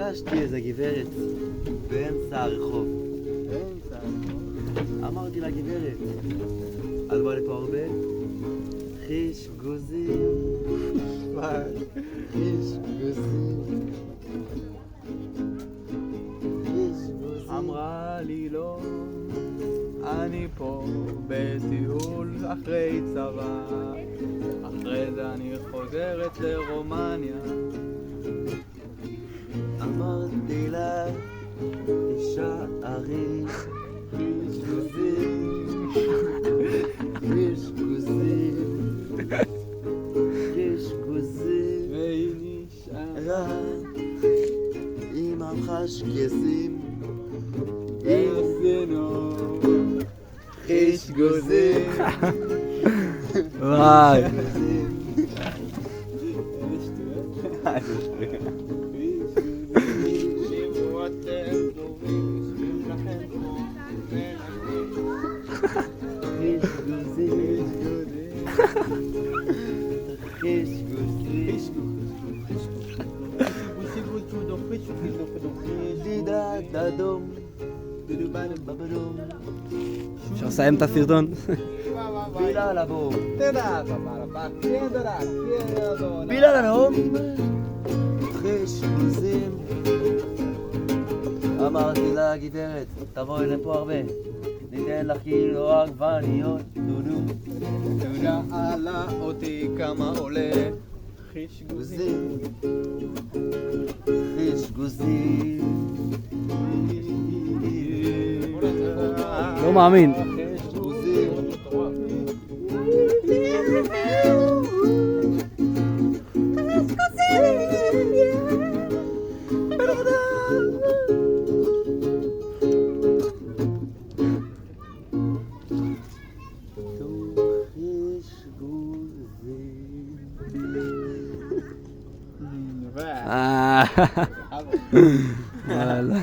פגשתי איזה גברת באמצע הרחוב. אמרתי לה, גברת, את באה לפה הרבה? חיש גוזים. חיש גוזים. אמרה לי לא, אני פה בטיול אחרי צבא, אחרי זה אני חוזרת לרומניה. אמרתי לה, תישארי, חיש גוזים. חיש גוזים. חיש גוזים. והיא נשארה עם המחש כסים. עשינו חיש גוזים. וואי. אפשר לסיים את הסרטון? בילה לבום. בילה בילה לבום. חיש גוזים. אמרתי לה, גברת, תבואי לפה הרבה. ניתן לך קילו עגבניות, דודו. שאלה אותי כמה עולה חיש גוזים. חיש גוזים. לא מאמין. חיש גוזים. וואלה.